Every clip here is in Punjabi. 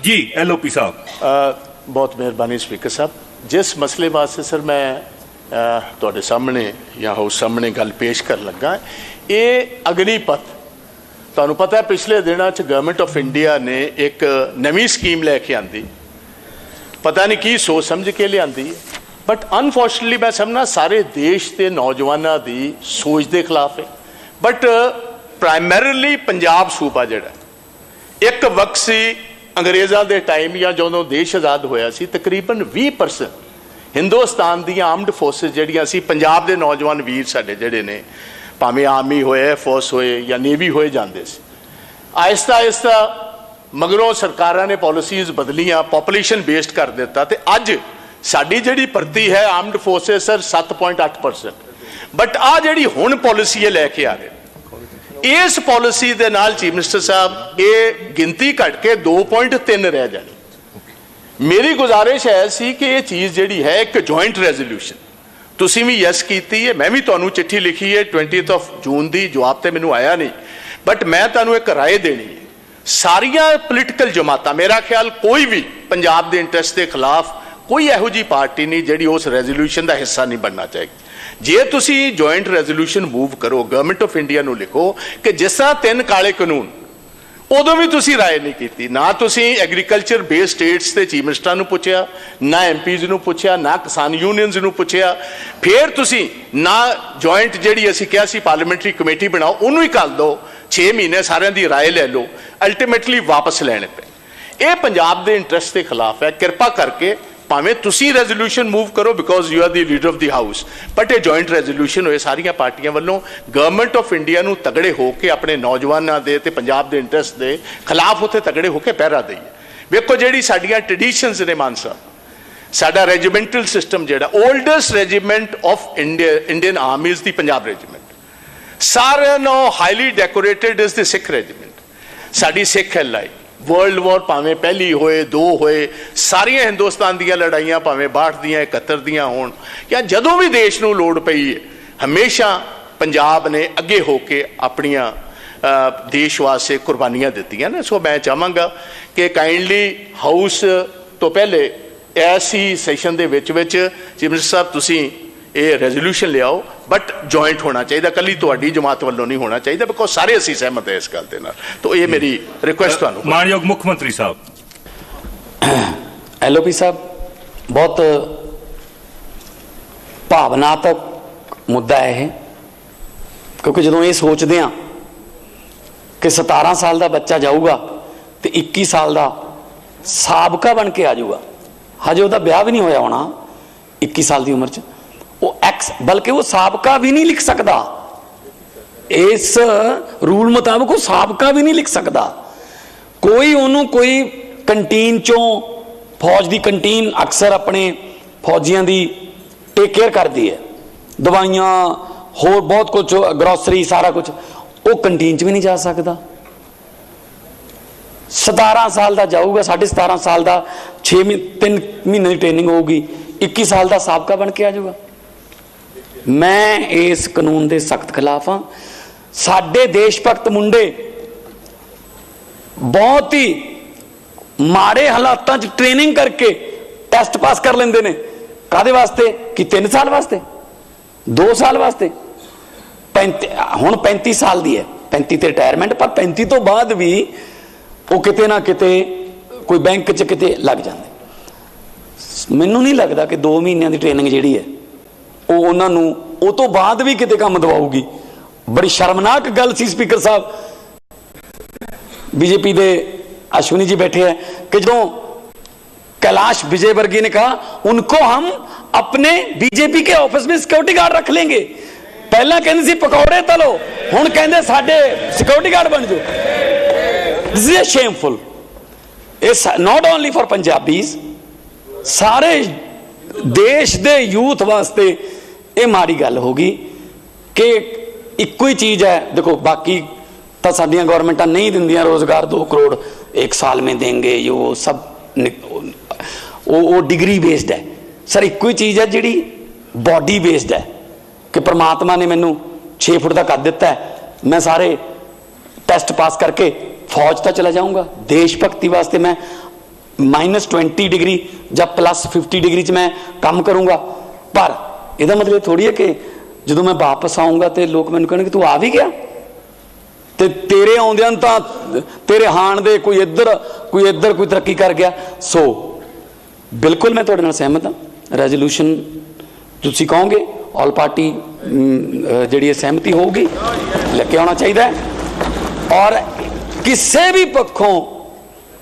जी LOP साहब। बहुत मेहरबानी स्पीकर साहब। जिस मसले वास्ते सर मैं ਤੁਹਾਡੇ ਸਾਹਮਣੇ ਜਾਂ ਹਾਊਸ ਸਾਹਮਣੇ ਗੱਲ ਪੇਸ਼ ਕਰਨ ਲੱਗਾ, ਇਹ ਅਗਨੀਪਥ ਤੁਹਾਨੂੰ ਪਤਾ ਹੈ ਪਿਛਲੇ ਦਿਨਾਂ 'ਚ ਗਵਰਨਮੈਂਟ ਆਫ ਇੰਡੀਆ ਨੇ ਇੱਕ ਨਵੀਂ ਸਕੀਮ ਲੈ ਕੇ ਆਂਦੀ, ਪਤਾ ਨਹੀਂ ਕੀ ਸੋਚ ਸਮਝ ਕੇ ਲਿਆਂਦੀ, ਬਟ ਅਨਫੋਰਚੂਨੇਟਲੀ ਮੈਂ ਸਮਝਣਾ ਸਾਰੇ ਦੇਸ਼ ਦੇ ਨੌਜਵਾਨਾਂ ਦੀ ਸੋਚ ਦੇ ਖਿਲਾਫ ਹੈ। ਬਟ ਪ੍ਰਾਇਮਰੀਲੀ ਪੰਜਾਬ ਸੂਬਾ ਜਿਹੜਾ ਇੱਕ ਵਕਤ ਸੀ ਅੰਗਰੇਜ਼ਾਂ ਦੇ ਟਾਈਮ ਜਾਂ ਜਦੋਂ ਦੇਸ਼ ਆਜ਼ਾਦ ਹੋਇਆ ਸੀ, ਤਕਰੀਬਨ 20% ਹਿੰਦੁਸਤਾਨ ਦੀਆਂ ਆਰਮਡ ਫੋਰਸਿਸ ਜਿਹੜੀਆਂ ਸੀ, ਪੰਜਾਬ ਦੇ ਨੌਜਵਾਨ ਵੀਰ ਸਾਡੇ ਜਿਹੜੇ ਨੇ, ਭਾਵੇਂ ਆਰਮੀ ਹੋਏ, ਫੋਰਸ ਹੋਏ ਜਾਂ ਨੇਵੀ ਹੋਏ, ਜਾਂਦੇ ਸੀ। ਆਹਿਸਤਾ ਆਹਿਸਤਾ ਮਗਰੋਂ ਸਰਕਾਰਾਂ ਨੇ ਪਾਲਿਸੀਜ਼ ਬਦਲੀਆਂ, ਪਾਪੂਲੇਸ਼ਨ ਬੇਸਡ ਕਰ ਦਿੱਤਾ, ਤੇ ਅੱਜ ਸਾਡੀ ਜਿਹੜੀ ਭਰਤੀ ਹੈ ਆਰਮਡ ਫੋਰਸਿਸ ਸਰ 7.8%। ਬਟ ਆਹ ਜਿਹੜੀ ਹੁਣ ਪਾਲਿਸੀ ਲੈ ਕੇ ਆ ਰਹੇ, ਇਸ ਪਾਲਿਸੀ ਦੇ ਨਾਲ ਚੀਫ ਮਿਨਿਸਟਰ ਸਾਹਿਬ ਇਹ ਗਿਣਤੀ ਘਟ ਕੇ 2.3 ਰਹਿ ਜਾਣੀ। ਮੇਰੀ ਗੁਜ਼ਾਰਿਸ਼ ਹੈ ਸੀ ਕਿ ਇਹ ਚੀਜ਼ ਜਿਹੜੀ ਹੈ ਇੱਕ ਜੁਆਇੰਟ ਰੈਜ਼ੋਲੂਸ਼ਨ, ਤੁਸੀਂ ਵੀ ਯੈਸ ਕੀਤੀ ਹੈ, ਮੈਂ ਵੀ ਤੁਹਾਨੂੰ ਚਿੱਠੀ ਲਿਖੀ ਹੈ 20 ਜੂਨ ਦੀ, ਜਵਾਬ ਤੇ ਮੈਨੂੰ ਆਇਆ ਨਹੀਂ, ਬਟ ਮੈਂ ਤੁਹਾਨੂੰ ਇੱਕ ਰਾਏ ਦੇਣੀ ਹੈ। ਸਾਰੀਆਂ ਪੋਲੀਟੀਕਲ ਜਮਾਤਾਂ, ਮੇਰਾ ਖਿਆਲ ਕੋਈ ਵੀ ਪੰਜਾਬ ਦੇ ਇੰਟਰਸਟ ਦੇ ਖਿਲਾਫ ਕੋਈ ਇਹੋ ਜਿਹੀ ਪਾਰਟੀ ਨਹੀਂ ਜਿਹੜੀ ਉਸ ਰੈਜ਼ੋਲੂਸ਼ਨ ਦਾ ਹਿੱਸਾ ਨਹੀਂ ਬਣਨਾ ਚਾਹੇਗੀ। ਜੇ ਤੁਸੀਂ ਜੁਆਇੰਟ ਰੈਜ਼ੋਲੂਸ਼ਨ ਮੂਵ ਕਰੋ, ਗਵਰਨਮੈਂਟ ਆਫ ਇੰਡੀਆ ਨੂੰ ਲਿਖੋ ਕਿ ਜਿਸ ਤਰ੍ਹਾਂ 3 ਕਾਲੇ ਕਾਨੂੰਨ, ਉਦੋਂ ਵੀ ਤੁਸੀਂ ਰਾਏ ਨਹੀਂ ਕੀਤੀ, ਨਾ ਤੁਸੀਂ ਐਗਰੀਕਲਚਰ ਬੇਸਡ ਸਟੇਟਸ ਦੇ ਚੀਫ ਮਿਨਿਸਟਰਾਂ ਨੂੰ ਪੁੱਛਿਆ, ਨਾ MPs ਨੂੰ ਪੁੱਛਿਆ, ਨਾ ਕਿਸਾਨ ਯੂਨੀਅਨਸ ਨੂੰ ਪੁੱਛਿਆ, ਫਿਰ ਤੁਸੀਂ ਨਾ ਜੁਆਇੰਟ ਜਿਹੜੀ ਅਸੀਂ ਕਿਹਾ ਸੀ ਪਾਰਲੀਮੈਂਟਰੀ ਕਮੇਟੀ ਬਣਾਓ, ਉਹਨੂੰ ਹੀ ਕਰ ਦਿਓ, 6 ਮਹੀਨੇ ਸਾਰਿਆਂ ਦੀ ਰਾਏ ਲੈ ਲਓ, ਅਲਟੀਮੇਟਲੀ ਵਾਪਸ ਲੈਣੇ ਪਏ। ਇਹ ਪੰਜਾਬ ਦੇ ਇੰਟਰਸਟ ਦੇ ਖਿਲਾਫ ਹੈ। ਕਿਰਪਾ ਕਰਕੇ ਭਾਵੇਂ ਤੁਸੀਂ ਰੈਜ਼ੋਲੂਸ਼ਨ ਮੂਵ ਕਰੋ because you are the leader of the house, but ਇਹ ਜੁਆਇੰਟ ਰੈਜ਼ੋਲੂਸ਼ਨ ਹੋਏ ਸਾਰੀਆਂ ਪਾਰਟੀਆਂ ਵੱਲੋਂ, ਗਵਰਨਮੈਂਟ ਆਫ ਇੰਡੀਆ ਨੂੰ ਤਗੜੇ ਹੋ ਕੇ ਆਪਣੇ ਨੌਜਵਾਨਾਂ ਦੇ ਤੇ ਪੰਜਾਬ ਦੇ ਇੰਟਰਸਟ ਦੇ ਖਿਲਾਫ ਉੱਥੇ ਤਗੜੇ ਹੋ ਕੇ ਪਹਿਰਾ ਦਈਏ। ਵੇਖੋ ਜਿਹੜੀ ਸਾਡੀਆਂ ਟ੍ਰੈਡੀਸ਼ਨਸ ਨੇ ਮਾਨ ਸਾਹਿਬ, ਸਾਡਾ ਰੈਜੀਮੈਂਟਲ ਸਿਸਟਮ ਜਿਹੜਾ ਓਲਡੈਸਟ regiment of Indian ਆਰਮੀਜ਼ the Punjab regiment, ਸਾਰਿਆਂ ਨਾਲੋਂ highly decorated is the Sikh regiment. ਸਾਡੀ ਸਿੱਖ LI ਵਰਲਡ ਵਾਰ ਭਾਵੇਂ ਪਹਿਲੀ ਹੋਏ, 2 ਹੋਏ, ਸਾਰੀਆਂ ਹਿੰਦੁਸਤਾਨ ਦੀਆਂ ਲੜਾਈਆਂ ਭਾਵੇਂ 62 ਦੀਆਂ, 71 ਦੀਆਂ ਹੋਣ, ਜਾਂ ਜਦੋਂ ਵੀ ਦੇਸ਼ ਨੂੰ ਲੋੜ ਪਈ ਹੈ, ਹਮੇਸ਼ਾ ਪੰਜਾਬ ਨੇ ਅੱਗੇ ਹੋ ਕੇ ਆਪਣੀਆਂ ਦੇਸ਼ ਵਾਸਤੇ ਕੁਰਬਾਨੀਆਂ ਦਿੱਤੀਆਂ ਨੇ। ਸੋ ਮੈਂ ਚਾਹਾਂਗਾ ਕਿ ਕਾਈਂਡਲੀ ਹਾਊਸ ਤੋਂ ਪਹਿਲੇ ਐਸੀ ਸੈਸ਼ਨ ਦੇ ਵਿੱਚ ਚੀਫ ਮਿਨਿਸਟਰ ਸਾਹਿਬ ਤੁਸੀਂ ਇਹ ਰੈਜ਼ੋਲੂਸ਼ਨ ਲਿਆਓ, ਬਟ ਜੁਆਇੰਟ ਹੋਣਾ ਚਾਹੀਦਾ, ਕੱਲੀ ਤੁਹਾਡੀ ਜਮਾਤ ਵੱਲੋਂ ਨਹੀਂ ਹੋਣਾ ਚਾਹੀਦਾ, ਬਿਕੋਜ਼ ਸਾਰੇ ਅਸੀਂ ਸਹਿਮਤ ਹਾਂ ਇਸ ਗੱਲ ਦੇ ਨਾਲ। ਤਾਂ ਇਹ ਮੇਰੀ ਰਿਕੁਐਸਟ ਤੁਹਾਨੂੰ। ਮਾਨਯੋਗ ਮੁੱਖ ਮੰਤਰੀ ਸਾਹਿਬ। LOP ਸਾਹਿਬ, ਬਹੁਤ ਭਾਵਨਾਤਮਕ ਮੁੱਦਾ ਹੈ ਇਹ, ਕਿਉਂਕਿ ਜਦੋਂ ਇਹ ਸੋਚਦੇ ਹਾਂ ਕਿ 17 ਸਾਲ ਦਾ ਬੱਚਾ ਜਾਊਗਾ ਤੇ 21 ਸਾਲ ਦਾ ਸਾਬਕਾ ਬਣ ਕੇ ਆ ਜਾਊਗਾ, ਹਜੇ ਉਹਦਾ ਵਿਆਹ ਵੀ ਨਹੀਂ ਹੋਇਆ ਹੋਣਾ 21 ਸਾਲ ਦੀ ਉਮਰ 'ਚ, ਉਹ ਬਲਕਿ ਉਹ ਸਾਬਕਾ ਵੀ ਨਹੀਂ ਲਿਖ ਸਕਦਾ, ਇਸ ਰੂਲ ਮੁਤਾਬਕ ਉਹ ਸਾਬਕਾ ਵੀ ਨਹੀਂ ਲਿਖ ਸਕਦਾ। ਕੋਈ ਉਹਨੂੰ ਕੋਈ ਕੰਟੀਨ ਚੋਂ, ਫੌਜ ਦੀ ਕੰਟੀਨ ਅਕਸਰ ਆਪਣੇ ਫੌਜੀਆਂ ਦੀ ਟੇਕ ਕੇਅਰ ਕਰਦੀ ਹੈ, ਦਵਾਈਆਂ ਹੋਰ ਬਹੁਤ ਕੁਝ, ਗਰੋਸਰੀ ਸਾਰਾ ਕੁਝ, ਉਹ ਕੰਟੀਨ 'ਚ ਵੀ ਨਹੀਂ ਜਾ ਸਕਦਾ। 17 ਸਾਲ ਦਾ ਜਾਊਗਾ, 17.5 ਸਾਲ ਦਾ 3 ਮਹੀਨੇ ਦੀ ਟ੍ਰੇਨਿੰਗ ਹੋਊਗੀ, 21 ਸਾਲ ਦਾ ਸਾਬਕਾ ਬਣ ਕੇ ਆ ਜਾਊਗਾ। ਮੈਂ ਇਸ ਕਾਨੂੰਨ ਦੇ ਸਖਤ ਖਿਲਾਫ ਹਾਂ। ਸਾਡੇ ਦੇਸ਼ ਭਗਤ ਮੁੰਡੇ ਬਹੁਤ ਹੀ ਮਾੜੇ ਹਾਲਾਤਾਂ 'ਚ ਟ੍ਰੇਨਿੰਗ ਕਰਕੇ ਟੈਸਟ ਪਾਸ ਕਰ ਲੈਂਦੇ ਨੇ। ਕਾਹਦੇ ਵਾਸਤੇ? ਕਿ 3 ਸਾਲ ਵਾਸਤੇ, 2 ਸਾਲ ਵਾਸਤੇ। 35 ਹੁਣ 35 ਸਾਲ ਦੀ ਹੈ, 35 ਤੇ ਰਿਟਾਇਰਮੈਂਟ, ਪਰ 35 ਤੋਂ ਬਾਅਦ ਵੀ ਉਹ ਕਿਤੇ ਨਾ ਕਿਤੇ ਕੋਈ ਬੈਂਕ 'ਚ ਕਿਤੇ ਲੱਗ ਜਾਂਦੇ। ਮੈਨੂੰ ਨਹੀਂ ਲੱਗਦਾ ਕਿ 2 ਮਹੀਨਿਆਂ ਦੀ ਟ੍ਰੇਨਿੰਗ ਜਿਹੜੀ ਹੈ ਉਹ ਉਹਨਾਂ ਨੂੰ ਉਹ ਤੋਂ ਬਾਅਦ ਵੀ ਕਿਤੇ ਕੰਮ ਦਵਾਊਗੀ। ਬੜੀ ਸ਼ਰਮਨਾਕ ਗੱਲ ਸੀ ਸਪੀਕਰ ਸਾਹਿਬ, BJP ਦੇ अश्विनी जी बैठे हैं, कि जो कैलाश विजयवर्गीय ने कहा उनको हम अपने बीजेपी के ऑफिस में सिक्योरिटी गार्ड रख लेंगे। पहला कहते सी पकौड़े तलो, हुण कहंदे साडे सिक्योरिटी गार्ड बन जाओ। This is shameful. It's not only for Punjabis, सारे देश दे यूथ वास्ते ये माड़ी गल होगी कि इक्को ही चीज़ है। देखो बाकी तो साडियां गवर्नमेंटां नहीं दिंदियां रोज़गार, 2 करोड़ 1 साल में देंगे, ये वो सब वो डिग्री बेस्ड है। सर इक्को ही चीज़ है जिहड़ी बॉडी बेस्ड है कि परमात्मा ने मैनू 6 फुट का कद दिता है, मैं सारे टेस्ट पास करके फौज तक चला जाऊँगा। देश भगती वास्ते मैं -20 डिग्री ਜਾਂ +50 डिग्री च मैं काम करूँगा। पर ਇਹਦਾ ਮਤਲਬ ਥੋੜੀ ਹੈ ਕਿ ਜਦੋਂ ਮੈਂ ਵਾਪਸ ਆਊਂਗਾ ਤੇ ਲੋਕ ਮੈਨੂੰ ਕਹਿਣਗੇ ਤੂੰ ਆ ਵੀ ਗਿਆ ਤੇ ਤੇਰੇ ਆਉਂਦਿਆਂ ਨੂੰ ਤਾਂ ਤੇਰੇ ਹਾਣ ਦੇ ਕੋਈ ਇੱਧਰ ਕੋਈ ਤਰੱਕੀ ਕਰ ਗਿਆ। ਸੋ ਬਿਲਕੁਲ ਮੈਂ ਤੁਹਾਡੇ ਨਾਲ ਸਹਿਮਤ ਹਾਂ। ਰੈਜ਼ੋਲੂਸ਼ਨ ਤੁਸੀਂ ਕਹੋਗੇ ਆਲ ਪਾਰਟੀ ਜਿਹੜੀ ਸਹਿਮਤੀ ਹੋਊਗੀ ਲੈ ਕੇ ਆਉਣਾ ਚਾਹੀਦਾ ਹੈ। ਔਰ ਕਿਸੇ ਵੀ ਪੱਖੋਂ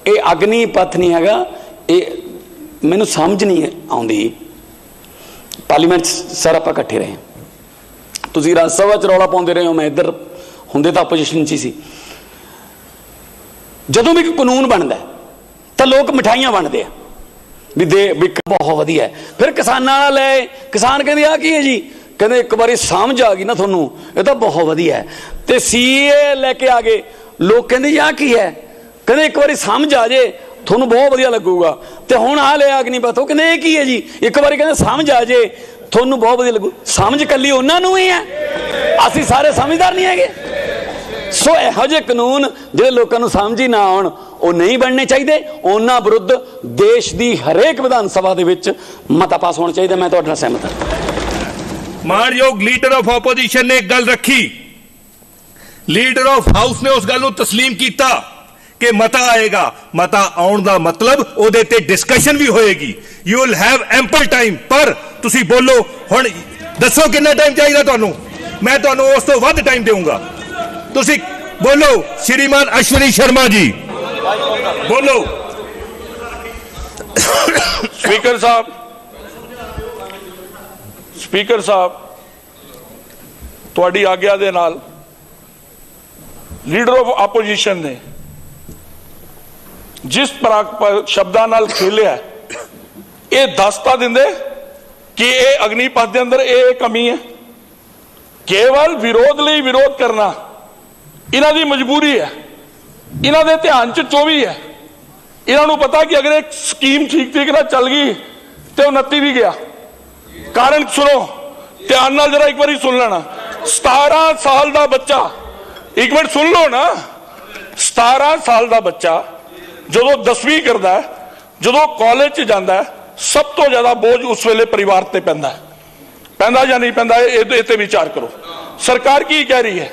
ਇਹ ਅਗਨੀਪਥ ਨਹੀਂ ਹੈਗਾ। ਇਹ ਮੈਨੂੰ ਸਮਝ ਨਹੀਂ ਆਉਂਦੀ। ਪਾਰਲੀਮੈਂਟ ਸਰ ਆਪਾਂ ਇਕੱਠੇ ਰਹੇ, ਤੁਸੀਂ ਰਾਜ ਸਭਾ 'ਚ ਰੌਲਾ ਪਾਉਂਦੇ ਰਹੇ ਹੋ, ਮੈਂ ਇੱਧਰ ਹੁੰਦੇ ਤਾਂ ਆਪੋਜੀਸ਼ਨ 'ਚ ਹੀ ਸੀ। ਜਦੋਂ ਵੀ ਕੋਈ ਕਾਨੂੰਨ ਬਣਦਾ ਤਾਂ ਲੋਕ ਮਿਠਾਈਆਂ ਵੰਡਦੇ ਆ ਵੀ ਬਹੁਤ ਵਧੀਆ। ਫਿਰ ਕਿਸਾਨਾਂ ਵਾਲਾ ਲੈ, ਕਿਸਾਨ ਕਹਿੰਦੇ ਆ ਕੀ ਹੈ ਜੀ, ਕਹਿੰਦੇ ਇੱਕ ਵਾਰੀ ਸਮਝ ਆ ਗਈ ਨਾ ਤੁਹਾਨੂੰ ਇਹ ਤਾਂ ਬਹੁਤ ਵਧੀਆ ਹੈ। ਤੇ ਸੀਏ ਲੈ ਕੇ ਆ ਗਏ, ਲੋਕ ਕਹਿੰਦੇ ਆ ਕੀ ਹੈ, ਕਹਿੰਦੇ ਇੱਕ ਵਾਰੀ ਸਮਝ ਆ ਜੇ ਤੁਹਾਨੂੰ ਬਹੁਤ ਵਧੀਆ ਲੱਗੂਗਾ। ਤੇ ਹੁਣ ਆ ਲਿਆ ਅਗਨੀਪਥ, ਉਹ ਕਹਿੰਦੇ ਇਹ ਕੀ ਹੈ ਜੀ, ਇੱਕ ਵਾਰੀ ਕਹਿੰਦੇ ਸਮਝ ਆ ਜੇ ਤੁਹਾਨੂੰ ਬਹੁਤ ਵਧੀਆ ਲੱਗੂ। ਸਮਝ ਕੱਲੀ ਉਹਨਾਂ ਨੂੰ ਹੀ ਹੈ, ਅਸੀਂ ਸਾਰੇ ਸਮਝਦਾਰ ਨਹੀਂ ਹੈਗੇ। ਸੋ ਇਹੋ ਜਿਹੇ ਕਾਨੂੰਨ ਜਿਹੜੇ ਲੋਕਾਂ ਨੂੰ ਸਮਝ ਹੀ ਨਾ ਆਉਣ ਉਹ ਨਹੀਂ ਬਣਨੇ ਚਾਹੀਦੇ। ਉਹਨਾਂ ਵਿਰੁੱਧ ਦੇਸ਼ ਦੀ ਹਰੇਕ ਵਿਧਾਨ ਸਭਾ ਦੇ ਵਿੱਚ ਮਤਾ ਪਾਸ ਹੋਣਾ ਚਾਹੀਦਾ। ਮੈਂ ਤੁਹਾਡੇ ਨਾਲ ਸਹਿਮਤ ਹਾਂ। ਮਾਨਯੋਗ ਲੀਡਰ ਆਫ ਆਪੋਜੀਸ਼ਨ ਨੇ ਇੱਕ ਗੱਲ ਰੱਖੀ, ਲੀਡਰ ਆਫ ਹਾਊਸ ਨੇ ਉਸ ਗੱਲ ਨੂੰ ਤਸਲੀਮ ਕੀਤਾ ਕਿ ਮਤਾ ਆਏਗਾ। ਮਤਾ ਆਉਣ ਦਾ ਮਤਲਬ ਉਹਦੇ ਤੇ ਡਿਸਕਸ਼ਨ ਵੀ ਹੋਏਗੀ। You will have ample time. ਪਰ ਤੁਸੀਂ ਬੋਲੋ ਹੁਣ, ਦੱਸੋ ਕਿੰਨਾ ਟਾਈਮ ਚਾਹੀਦਾ ਤੁਹਾਨੂੰ, ਮੈਂ ਤੁਹਾਨੂੰ ਉਸ ਤੋਂ ਵੱਧ ਟਾਈਮ ਦੇਵਾਂਗਾ। ਤੁਸੀਂ ਬੋਲੋ ਸ਼੍ਰੀਮਾਨ ਅਸ਼ਵਨੀ ਸ਼ਰਮਾ ਜੀ, ਬੋਲੋ। ਸਪੀਕਰ ਸਾਹਿਬ ਤੁਹਾਡੀ ਆਗਿਆ ਦੇ ਨਾਲ ਲੀਡਰ ਆਫ ਆਪੋਜੀਸ਼ਨ ਨੇ ਜਿਸ ਸ਼ਬਦਾਂ ਨਾਲ ਖੇਲਿਆ, ਇਹ ਦੱਸਤਾ ਦਿੰਦੇ ਕਿ ਇਹ ਅਗਨੀਪਥ ਦੇ ਅੰਦਰ ਇਹ ਕਮੀ ਹੈ। ਕੇਵਲ ਵਿਰੋਧ ਲਈ ਵਿਰੋਧ ਕਰਨਾ ਇਹਨਾਂ ਦੀ ਮਜਬੂਰੀ ਹੈ। ਇਹਨਾਂ ਦੇ ਧਿਆਨ 'ਚ 24 ਹੈ। ਇਹਨਾਂ ਨੂੰ ਪਤਾ ਕਿ ਅਗਰ ਇੱਕ ਸਕੀਮ ਠੀਕ ਨਾਲ ਚੱਲ ਗਈ ਤੇ 29 ਵੀ ਗਿਆ। ਕਾਰਨ ਸੁਣੋ ਧਿਆਨ ਨਾਲ, ਜਰਾ ਇੱਕ ਵਾਰੀ ਸੁਣ ਲੈਣਾ। 17 ਸਾਲ ਦਾ ਬੱਚਾ, ਇੱਕ ਮਿੰਟ ਸੁਣ ਲਓ ਨਾ, 17 ਸਾਲ ਦਾ ਬੱਚਾ ਜਦੋਂ 10ਵੀਂ ਕਰਦਾ, ਜਦੋਂ ਕਾਲਜ 'ਚ ਜਾਂਦਾ, ਸਭ ਤੋਂ ਜ਼ਿਆਦਾ ਬੋਝ ਉਸ ਵੇਲੇ ਪਰਿਵਾਰ ਤੇ ਪੈਂਦਾ ਜਾਂ ਨਹੀਂ ਪੈਂਦਾ, ਇਹ ਤੇ ਵਿਚਾਰ ਕਰੋ। ਸਰਕਾਰ ਕੀ ਕਹਿ ਰਹੀ ਹੈ?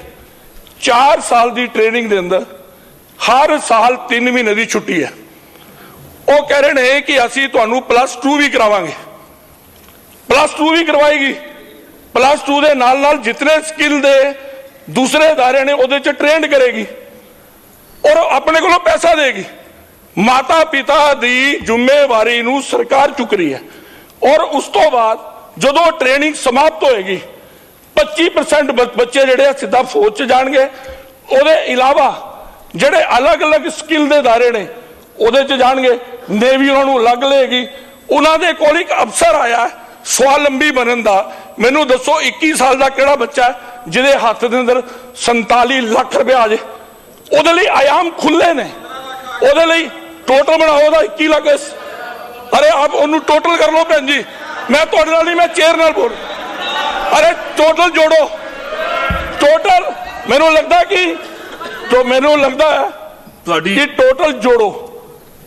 4 ਸਾਲ ਦੀ ਟ੍ਰੇਨਿੰਗ ਦੇ ਅੰਦਰ ਹਰ ਸਾਲ 3 ਮਹੀਨੇ ਦੀ ਛੁੱਟੀ ਹੈ। ਉਹ ਕਹਿ ਰਹੇ ਨੇ ਕਿ ਅਸੀਂ ਤੁਹਾਨੂੰ +2 ਵੀ ਕਰਾਵਾਂਗੇ। +2 ਵੀ ਕਰਵਾਏਗੀ। +2 ਦੇ ਨਾਲ ਜਿਤਨੇ ਸਕਿੱਲ ਦੇ ਦੂਸਰੇ ਅਦਾਰੇ ਨੇ ਉਹਦੇ 'ਚ ਟ੍ਰੇਨਡ ਕਰੇਗੀ ਔਰ ਆਪਣੇ ਕੋਲੋਂ ਪੈਸਾ ਦੇਗੀ। ਮਾਤਾ ਪਿਤਾ ਦੀ ਜ਼ਿੰਮੇਵਾਰੀ ਨੂੰ ਸਰਕਾਰ ਚੁੱਕ ਰਹੀ ਹੈ। ਔਰ ਉਸ ਤੋਂ ਬਾਅਦ ਜਦੋਂ ਟ੍ਰੇਨਿੰਗ ਸਮਾਪਤ ਹੋਏਗੀ 25% ਬੱਚੇ ਜਿਹੜੇ ਸਿੱਧਾ ਫੌਜ 'ਚ ਜਾਣਗੇ। ਉਹਦੇ ਇਲਾਵਾ ਜਿਹੜੇ ਅਲੱਗ-ਅਲੱਗ ਸਕਿੱਲ ਦੇ ਅਦਾਰੇ ਨੇ ਉਹਦੇ 'ਚ ਜਾਣਗੇ। ਨੇਵੀ ਉਹਨਾਂ ਨੂੰ ਅਲੱਗ ਲਏਗੀ। ਉਹਨਾਂ ਦੇ ਕੋਲ ਇੱਕ ਅਫਸਰ ਆਇਆ ਸਵਾਵਲੰਬੀ ਬਣਨ ਦਾ। ਮੈਨੂੰ ਦੱਸੋ 21 ਸਾਲ ਦਾ ਕਿਹੜਾ ਬੱਚਾ ਹੈ ਜਿਹਦੇ ਹੱਥ ਦੇ ਅੰਦਰ 47 ਲੱਖ ਰੁਪਏ ਆ ਜੇ? ਉਹਦੇ ਲਈ ਆਯਾਮ ਖੁੱਲੇ ਨੇ। ਉਹਦੇ ਲਈ ਟੋਟਲ ਬਣਾਓ ਉਹਦਾ 21 ਲੱਖ। ਅਰੇ ਆਪ ਉਹਨੂੰ ਟੋਟਲ ਕਰ ਲਓ ਭੈਣ ਜੀ, ਮੈਂ ਤੁਹਾਡੇ ਨਾਲ ਨਹੀਂ, ਮੈਂ ਚੇਅਰ ਨਾਲ ਬੋਲ। ਅਰੇ ਟੋਟਲ ਜੋੜੋ, ਟੋਟਲ ਮੈਨੂੰ ਲੱਗਦਾ ਕਿ ਤੁਹਾਡੀ ਟੋਟਲ ਜੋੜੋ।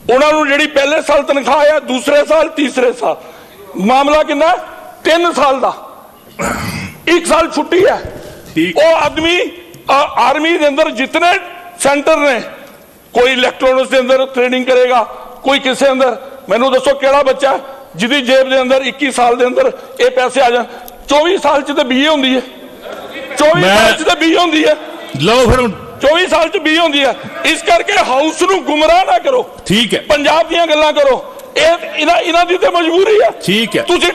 ਉਹਨਾਂ ਨੂੰ ਜਿਹੜੀ ਪਹਿਲੇ ਸਾਲ ਤਨਖਾਹ ਆ, ਦੂਸਰੇ ਸਾਲ, ਤੀਸਰੇ ਸਾਲ, ਮਾਮਲਾ ਕਿੰਨਾ? 3 ਸਾਲ ਦਾ। 1 ਸਾਲ ਛੁੱਟੀ ਹੈ। ਉਹ ਆਦਮੀ ਆਰਮੀ ਦੇ ਅੰਦਰ ਜਿਤਨੇ ਸੈਂਟਰ ਨੇ, ਕੋਈ ਇਲੈਕਟ੍ਰੋਨਿਕਸ ਦੇ ਅੰਦਰ ਟ੍ਰੇਨਿੰਗ ਕਰੇਗਾ, ਕੋਈ ਕਿਸੇ ਅੰਦਰ। ਮੈਨੂੰ ਦੱਸੋ ਕਿਹੜਾ ਬੱਚਾ ਜਿਹਦੀ ਜੇਬ ਦੇ ਅੰਦਰ 21 ਸਾਲ ਦੇ ਅੰਦਰ ਇਹ ਪੈਸੇ ਆ ਜਾਣ? 24 ਸਾਲ 'ਚ ਤਾਂ BA ਹੁੰਦੀ ਹੈ। 24 ਸਾਲ 'ਚ ਤਾਂ BA ਹੁੰਦੀ ਹੈ। ਲਓ ਫਿਰ 24 ਸਾਲ 'ਚ BA ਹੁੰਦੀ ਹੈ। ਇਸ ਕਰਕੇ ਹਾਊਸ ਨੂੰ ਗੁੰਮਰਾਹ ਨਾ ਕਰੋ। ਠੀਕ ਹੈ, ਪੰਜਾਬ ਦੀਆਂ ਗੱਲਾਂ ਕਰੋ। ਇਹਨਾਂ ਦੀ ਤੇ ਮਜਬੂਰੀ ਹੈ। ਠੀਕ ਹੈ। ਤੁਸੀਂ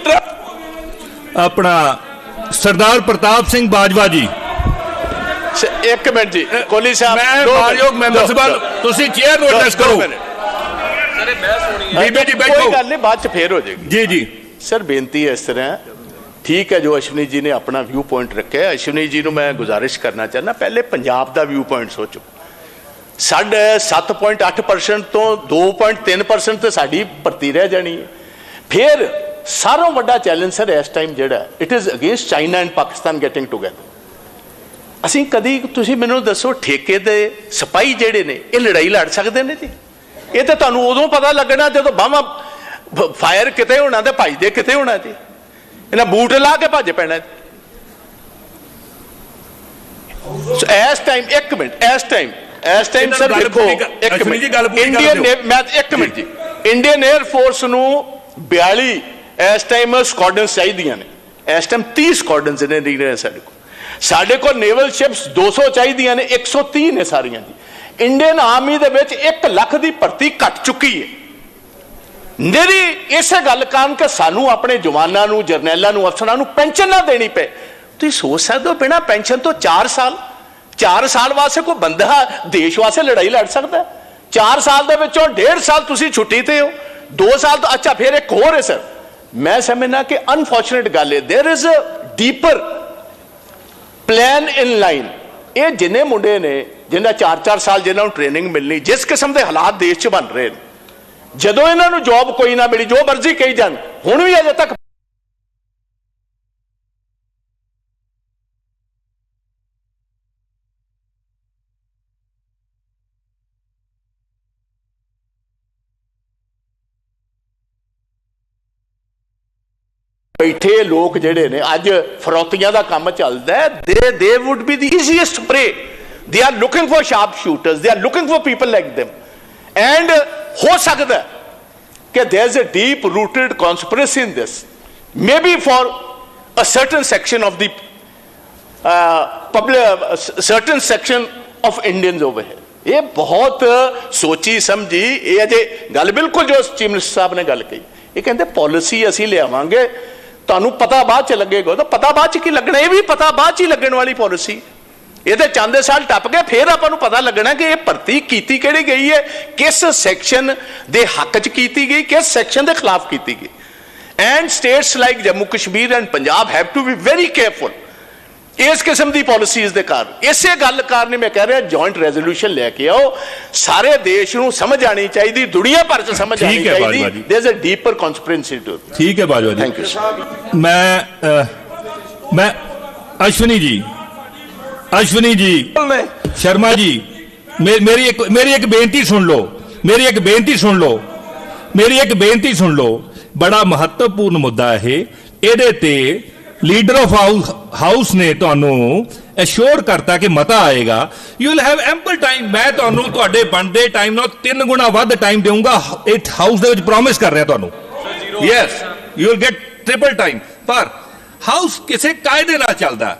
ਆਪਣਾ ਸਰਦਾਰ ਪ੍ਰਤਾਪ ਸਿੰਘ ਬਾਜਵਾ ਜੀ, ਇੱਕ ਮਿੰਟ ਜੀ, ਕੋਹਲੀ ਸਾਹਿਬ। ਮੈਂ ਮਾਨਯੋਗ ਮੈਂਬਰ ਸਾਹਿਬ, ਤੁਸੀਂ ਚੇਅਰ ਨੂੰ ਐਡਰੈਸ ਕਰੋ। ਬੀਬੀ ਜੀ ਬੈਠੋ। ਕੋਈ ਗੱਲ ਨਹੀਂ, ਬਾਅਦ 'ਚ ਫੇਰ ਹੋ ਜਾਏਗੀ। ਜੀ ਜੀ ਸਰ, ਬੇਨਤੀ ਹੈ ਇਸ ਤਰ੍ਹਾਂ, ਠੀਕ ਹੈ ਜੋ ਅਸ਼ਵਨੀ ਜੀ ਨੇ ਆਪਣਾ ਵਿਊ ਪੁਆਇੰਟ ਰੱਖਿਆ। ਅਸ਼ਵਨੀ ਜੀ ਨੂੰ ਮੈਂ ਗੁਜ਼ਾਰਿਸ਼ ਕਰਨਾ ਚਾਹੁੰਦਾ, ਪਹਿਲੇ ਪੰਜਾਬ ਦਾ ਵਿਊ ਪੁਆਇੰਟ ਸੋਚੋ। 7.8% ਤੋਂ 2.3% ਤੇ ਸਾਡੀ ਭਰਤੀ ਰਹਿ ਜਾਣੀ ਹੈ। ਫਿਰ ਸਾਰਾ ਵੱਡਾ ਚੈਲੰਜ ਸਰ ਇਸ ਟਾਈਮ ਜਿਹੜਾ it is against China and Pakistan getting together. ਅਸੀਂ ਕਦੀ, ਤੁਸੀਂ ਮੈਨੂੰ ਦੱਸੋ, ਠੇਕੇ ਦੇ ਸਿਪਾਹੀ ਜਿਹੜੇ ਨੇ ਇਹ ਲੜਾਈ ਲੜ ਸਕਦੇ ਨੇ ਜੀ? ਇਹ ਤਾਂ ਤੁਹਾਨੂੰ ਉਦੋਂ ਪਤਾ ਲੱਗਣਾ ਜਦੋਂ ਬਾਹਾਂ ਫਾਇਰ ਕਿਤੇ ਹੋਣਾ ਤੇ ਭੱਜਦੇ ਕਿਤੇ ਹੋਣਾ ਜੀ। ਇਹਨਾਂ ਬੂਟ ਲਾ ਕੇ ਭੱਜ ਪੈਣਾ। ਇਸ ਟਾਈਮ ਇੱਕ ਮਿੰਟ ਸਰ ਦੇਖੋ ਇੱਕ ਮਿੰਟ ਜੀ ਇੰਡੀਅਨ 에ਅਰ ਫੋਰਸ ਨੂੰ 42 ਇਸ ਟਾਈਮ ਸਕਾਡਨਸ ਚਾਹੀਦੀਆਂ ਨੇ। ਇਸ ਟਾਈਮ 30 ਸਕਾਡਨਸ ਨੇ ਸਾਡੇ ਕੋਲ ਨੇਵਲ ਸ਼ਿਪਸ 200 ਚਾਹੀਦੀਆਂ ਨੇ, 130 ਨੇ ਸਾਰੀਆਂ ਦੀ। ਇੰਡੀਅਨ ਆਰਮੀ ਦੇ ਵਿੱਚ 1 ਲੱਖ ਦੀ ਭਰਤੀ ਘਟ ਚੁੱਕੀ ਹੈ। ਇਸੇ ਗੱਲ ਕਾਰਨ ਕਿ ਸਾਨੂੰ ਆਪਣੇ ਜਵਾਨਾਂ ਨੂੰ, ਜਰਨੈਲਾਂ ਨੂੰ, ਅਫਸਰਾਂ ਨੂੰ ਪੈਨਸ਼ਨ ਨਾ ਦੇਣੀ ਪਏ। ਤੁਸੀਂ ਸੋਚ ਸਕਦੇ ਹੋ ਬਿਨਾਂ ਪੈਨਸ਼ਨ ਤੋਂ 4 ਸਾਲ ਵਾਸਤੇ ਕੋਈ ਬੰਦਾ ਦੇਸ਼ ਵਾਸਤੇ ਲੜਾਈ ਲੜ ਸਕਦਾ? 4 ਸਾਲ ਦੇ ਵਿੱਚੋਂ 1.5 ਸਾਲ ਤੁਸੀਂ ਛੁੱਟੀ ਤੇ ਹੋ, 2 ਸਾਲ ਤੋਂ ਅੱਛਾ ਫਿਰ ਇੱਕ ਹੋਰ ਹੈ ਸਰ, ਮੈਂ ਸਮਝਣਾ ਕਿ ਅਨਫੋਰਚੂਨੇਟ ਗੱਲ ਹੈ there is a deeper plan in line. ਇਹ ਜਿੰਨੇ ਮੁੰਡੇ ਨੇ ਜਿਨ੍ਹਾਂ 4-4 ਸਾਲ ਜਿਹਨਾਂ ਨੂੰ ਟ੍ਰੇਨਿੰਗ ਮਿਲਣੀ, ਜਿਸ ਕਿਸਮ ਦੇ ਹਾਲਾਤ ਦੇਸ਼ 'ਚ ਬਣ ਰਹੇ ਨੇ, ਜਦੋਂ ਇਹਨਾਂ ਨੂੰ ਜੌਬ ਕੋਈ ਨਾ ਮਿਲੀ, ਜੋ ਮਰਜ਼ੀ ਕਹੀ ਜਾਣ, ਹੁਣ ਵੀ ਅਜੇ ਤੱਕ ਬੈਠੇ ਲੋਕ ਜਿਹੜੇ ਨੇ ਅੱਜ ਫਰੌਤੀਆਂ ਦਾ ਕੰਮ ਚੱਲਦਾ, they would be the easiest prey. They are looking for sharp shooters, they are looking for people like them. And ਹੋ ਸਕਦਾ ਕਿ there is a deep rooted conspiracy in this, maybe for a certain section of the certain section of Indians over here. ਇਹ ਬਹੁਤ ਸੋਚੀ ਸਮਝੀ ਇਹ ਅਜੇ ਗੱਲ ਬਿਲਕੁਲ ਜੋ ਚੀਫ ਮਿਨਿਸਟਰ ਸਾਹਿਬ ਨੇ ਗੱਲ ਕਹੀ। ਇਹ ਕਹਿੰਦੇ ਪਾਲਿਸੀ ਅਸੀਂ ਲਿਆਵਾਂਗੇ, ਤੁਹਾਨੂੰ ਪਤਾ ਬਾਅਦ ਚ ਲੱਗੇਗਾ। ਤਾਂ ਪਤਾ ਬਾਅਦ ਚ ਕੀ ਲੱਗਣਾ? ਇਹ ਵੀ ਪਤਾ ਬਾਅਦ ਚ ਹੀ ਲੱਗਣ ਵਾਲੀ ਪਾਲਿਸੀ। ਇਹ ਤੇ ਚਾਂਦੇ ਸਾਲ ਟੱਪ ਗਏ, ਫਿਰ ਆਪਾਂ ਨੂੰ ਪਤਾ ਲੱਗਣਾ ਕਿ ਇਹ ਭਰਤੀ ਕੀਤੀ ਕਿਹੜੀ ਗਈ ਹੈ, ਕਿਸ ਸੈਕਸ਼ਨ ਦੇ ਹੱਕ ਚ ਕੀਤੀ ਗਈ, ਕਿਸ ਸੈਕਸ਼ਨ ਦੇ ਖਿਲਾਫ ਕੀਤੀ ਗਈ। And states like Jammu Kashmir and Punjab have to be very careful ਇਸ ਕਿਸਮ ਦੀ ਪਾਲਿਸੀਜ਼ ਦੇ ਕਾਰਨ। ਇਸੇ ਗੱਲ ਕਾਰਨ ਮੈਂ ਕਹਿ ਰਿਹਾ ਜੁਆਇੰਟ ਰੈਜ਼ੋਲੂਸ਼ਨ ਲੈ ਕੇ ਆਓ, ਸਾਰੇ ਦੇਸ਼ ਨੂੰ ਸਮਝ ਆਣੀ ਚਾਹੀਦੀ, ਦੁਨੀਆ ਭਰ ਚ ਸਮਝ ਆਣੀ ਚਾਹੀਦੀ। There is a deeper conspiracy to it. ठीक है बाजवा जी, थैंक यू। मैं अश्विनी जी शर्मा जी, मेरी एक बेनती सुन लो, मेरी एक बेनती सुन लो। बड़ा महत्वपूर्ण मुद्दा है। ਇਹਦੇ ਤੇ ਲੀਡਰ ਆਫ ਹਾਊਸ ਨੇ ਤੁਹਾਨੂੰ ਐਸ਼ੋਰ ਕਰਤਾ ਕਿ ਮਤਾ ਆਏਗਾ। You will have ample time. ਮੈਂ ਤੁਹਾਨੂੰ ਤੁਹਾਡੇ ਬਣਦੇ ਟਾਈਮ ਨਾਲ 3 ਗੁਣਾ ਵੱਧ ਟਾਈਮ ਦੇਵਾਂਗਾ। ਇਹ ਹਾਊਸ ਦੇ ਵਿੱਚ ਪ੍ਰੋਮਿਸ ਕਰ ਰਿਹਾ ਤੁਹਾਨੂੰ। Yes, you will get triple time. ਪਰ ਹਾਊਸ ਕਿਸੇ ਕਾਇਦੇ ਨਾਲ ਚੱਲਦਾ।